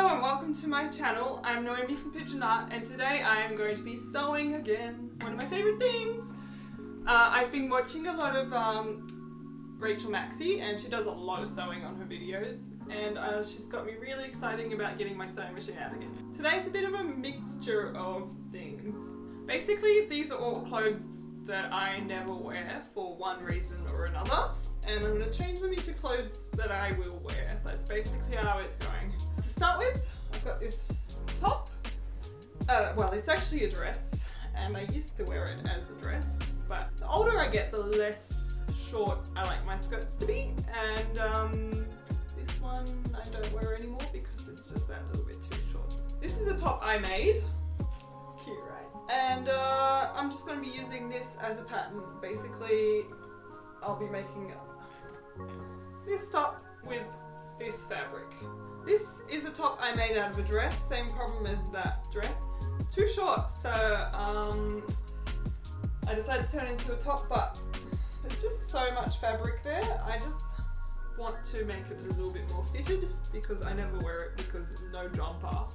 Hello and welcome to my channel. I'm Noemi from Pigeon Art and today I am going to be sewing again. One of my favourite things. I've been watching a lot of Rachel Maxey and she does a lot of sewing on her videos and she's got me really excited about getting my sewing machine out again. Today's a bit of a mixture of things. Basically these are all clothes that I never wear for one reason or another, and I'm going to change them into clothes that I will wear. That's basically how it's going. To start with, I've got this top. Well, it's actually a dress and I used to wear it as a dress, but the older I get the less short I like my skirts to be, and this one I don't wear anymore because it's just that little bit too short. This is a top I made. It's cute, right? And I'm just going to be using this as a pattern. Basically, I'll be making this top with this fabric. This is a top I made out of a dress, same problem as that dress. Too short, so I decided to turn it into a top, but there's just so much fabric there. I just want to make it a little bit more fitted because I never wear it because no jumper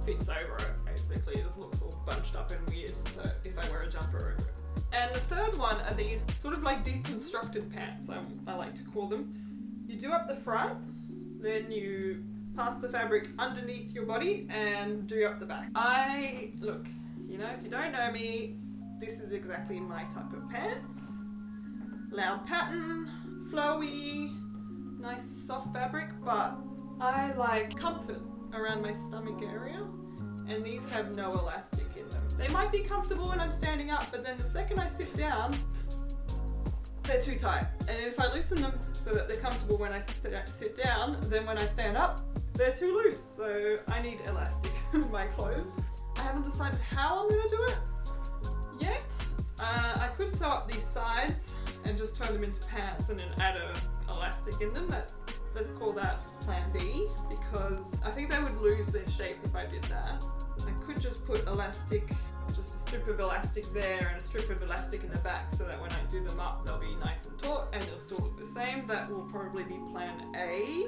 fits over it. Basically, it just looks all bunched up and weird, so if I wear a jumper over it. And the third one are these sort of like deconstructed pants, I like to call them. You do up the front, then you pass the fabric underneath your body and do up the back. Look, you know, if you don't know me, this is exactly my type of pants. Loud pattern, flowy, nice soft fabric, but I like comfort around my stomach area, and these have no elastic in them. They might be comfortable when I'm standing up, but then the second I sit down, they're too tight. And if I loosen them so that they're comfortable when I sit down, then when I stand up, they're too loose. So I need elastic in my clothes. I haven't decided how I'm gonna do it yet. I could sew up these sides and just turn them into pants and then add a elastic in them. Let's call that plan B, because I think they would lose their shape if I did that. I could just put elastic, just a strip of elastic there and a strip of elastic in the back so that when I do them up they'll be nice and taut and they'll still look the same. That will probably be plan A.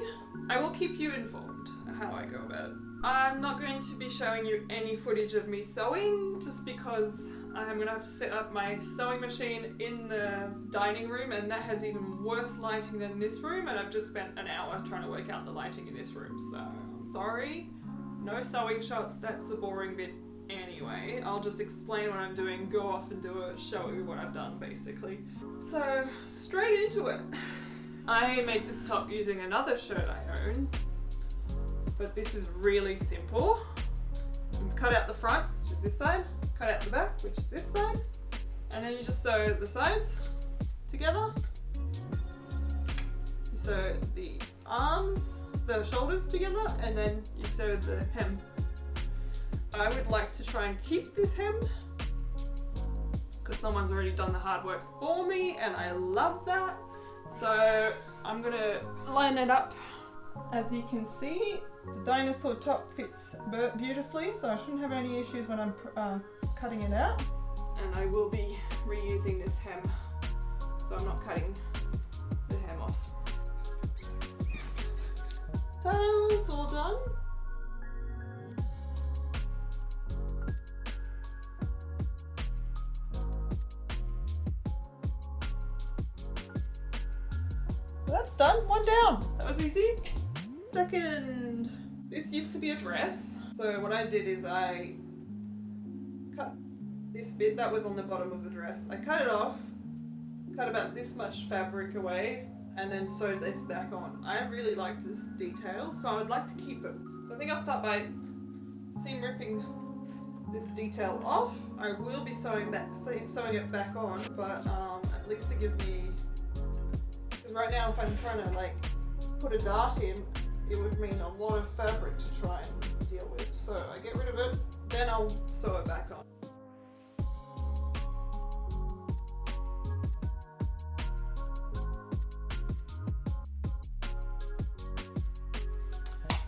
I will keep you informed how I go about it. I'm not going to be showing you any footage of me sewing just because I'm going to have to set up my sewing machine in the dining room, and that has even worse lighting than this room, and I've just spent an hour trying to work out the lighting in this room, so I'm sorry. No sewing shots, that's the boring bit anyway. I'll just explain what I'm doing, go off and do it, show you what I've done basically. So straight into it. I made this top using another shirt I own, but this is really simple. You cut out the front, which is this side, cut out the back, which is this side, and then you just sew the sides together. You sew the arms, the shoulders together, and then you sew the hem. I would like to try and keep this hem because someone's already done the hard work for me and I love that. So I'm gonna line it up. As you can see, the dinosaur top fits beautifully, so I shouldn't have any issues when I'm cutting it out. And I will be reusing this hem, so I'm not cutting the hem off. Ta-da, it's all done. So that's done, one down. That was easy. Second, this used to be a dress. So what I did is I cut this bit that was on the bottom of the dress. I cut it off, cut about this much fabric away, and then sewed this back on. I really like this detail, so I would like to keep it. So I think I'll start by seam ripping this detail off. I will be sewing it back on, but at least it gives me, because right now if I'm trying to like put a dart in, it would mean a lot of fabric to try and deal with. So I get rid of it, then I'll sew it back on.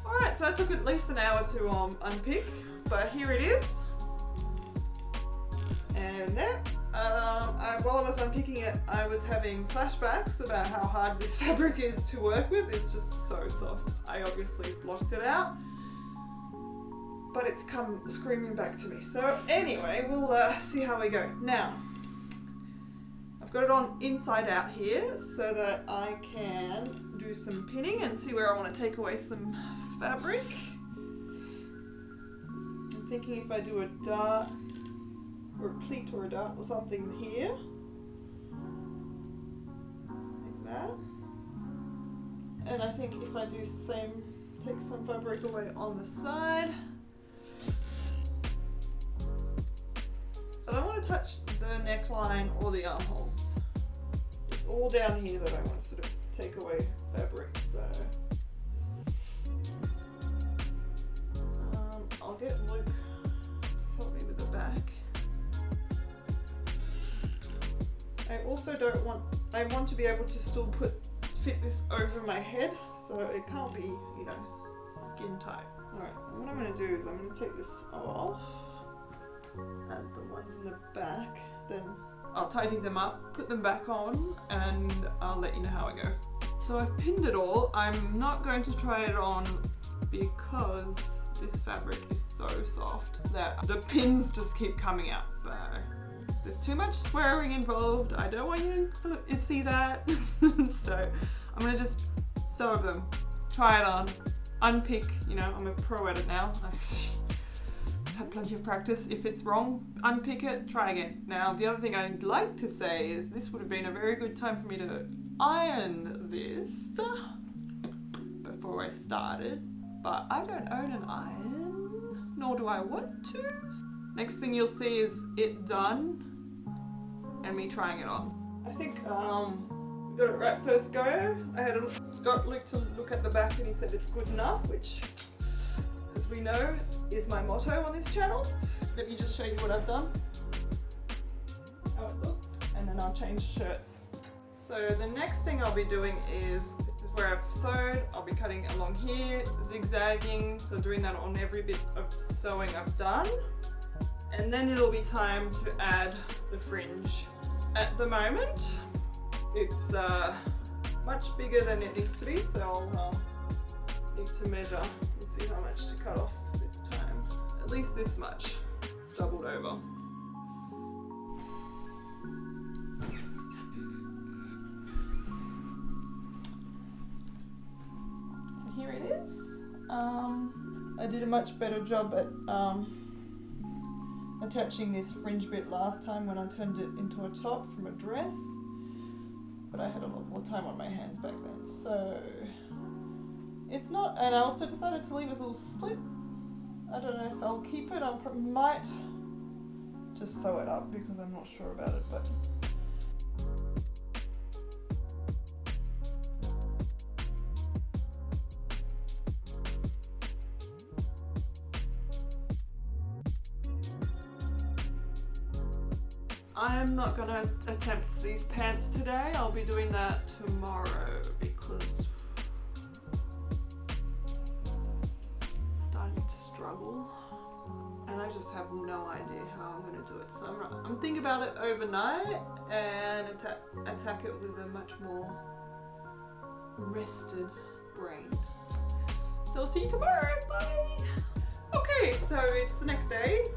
Alright, so that took at least an hour to unpick, but here it is. And there. While I was unpicking it, I was having flashbacks about how hard this fabric is to work with. It's just so soft. I obviously blocked it out. but it's come screaming back to me. So anyway, we'll see how we go. Now, I've got it on inside out here so that I can do some pinning and see where I want to take away some fabric. I'm thinking if I do a dart or a pleat or a dart or something here, like that. And I think if I do same, take some fabric away on the side. I don't want to touch the neckline or the armholes. It's all down here that I want to sort of take away fabric, so I'll get Luke to help me with the back. I also don't want, I want to be able to still fit this over my head, so it can't be, you know, skin tight. Alright, what I'm going to do is I'm going to take this off, add the ones in the back, then I'll tidy them up, put them back on, and I'll let you know how I go. So I've pinned it all. I'm not going to try it on because this fabric is so soft that the pins just keep coming out, so there's too much swearing involved. I don't want you to see that. So I'm gonna just sew them, try it on, unpick, you know, I'm a pro at it now. I've had plenty of practice. If it's wrong, unpick it, try again. Now, the other thing I'd like to say is this would have been a very good time for me to iron this before I started, but I don't own an iron, nor do I want to. Next thing you'll see is it done and me trying it on. I think we got it right first go. I had got Luke to look at the back and he said it's good enough, which, as we know, is my motto on this channel. Let me just show you what I've done, how it looks, and then I'll change shirts. So the next thing I'll be doing is, this is where I've sewed, I'll be cutting along here, zigzagging, so doing that on every bit of sewing I've done. And then it'll be time to add the fringe. At the moment, it's much bigger than it needs to be, so I'll need to measure and see how much to cut off this time. At least this much, doubled over. So here it is. I did a much better job at attaching this fringe bit last time when I turned it into a top from a dress, but I had a lot more time on my hands back then, so it's not. And I also decided to leave this little slit. I don't know if I'll keep it. I might just sew it up because I'm not sure about it, but I'm not going to attempt these pants today. I'll be doing that tomorrow because I'm starting to struggle and I just have no idea how I'm going to do it. So I'm thinking about it overnight and attack it with a much more rested brain. So I'll see you tomorrow. Bye! Okay, so it's the next day.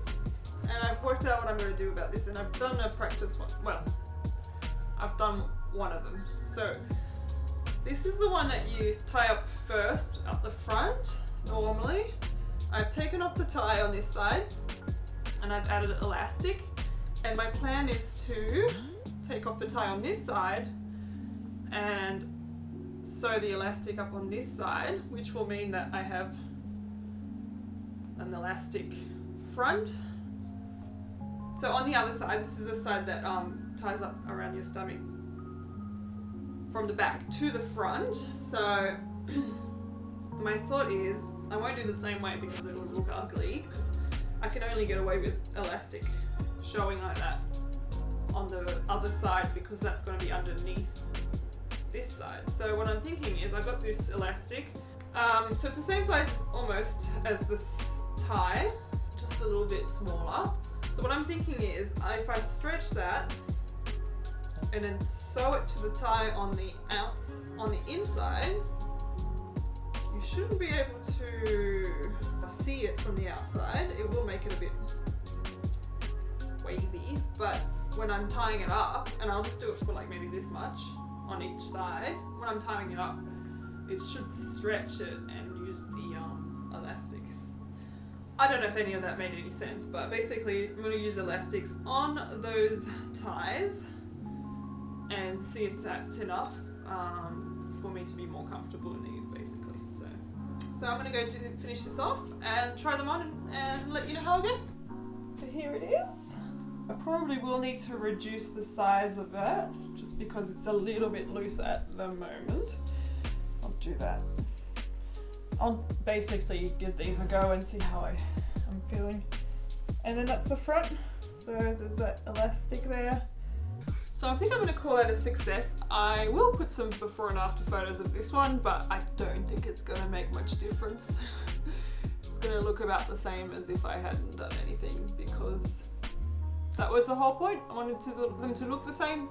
And I've worked out what I'm going to do about this, and I've done a practice one. Well, I've done one of them. So this is the one that you tie up first up the front normally. I've taken off the tie on this side and I've added elastic, and my plan is to take off the tie on this side and sew the elastic up on this side, which will mean that I have an elastic front. So on the other side, this is the side that ties up around your stomach from the back to the front. So my thought is I won't do the same way because it would look ugly, because I can only get away with elastic showing like that on the other side because that's going to be underneath this side. So what I'm thinking is I've got this elastic, so it's the same size almost as this tie, just a little bit smaller. So what I'm thinking is, if I stretch that and then sew it to the tie on the inside, you shouldn't be able to see it from the outside, it will make it a bit wavy, but when I'm tying it up, and I'll just do it for like maybe this much on each side, when I'm tying it up, it should stretch it and use the elastics. I don't know if any of that made any sense, but basically I'm going to use elastics on those ties and see if that's enough for me to be more comfortable in these, basically. So I'm going to go to finish this off and try them on and let you know how I go. So here it is. I probably will need to reduce the size of it just because it's a little bit loose at the moment. I'll do that. I'll basically give these a go and see how I'm feeling. And then that's the front. So there's that elastic there. So I think I'm going to call that a success. I will put some before and after photos of this one, but I don't think it's going to make much difference. It's going to look about the same as if I hadn't done anything, because that was the whole point. I wanted them to look the same.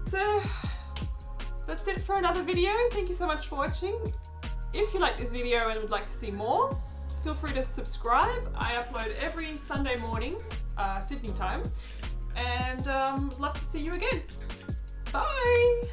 So that's it for another video. Thank you so much for watching. If you like this video and would like to see more, feel free to subscribe. I upload every Sunday morning, Sydney time, and love to see you again. Bye!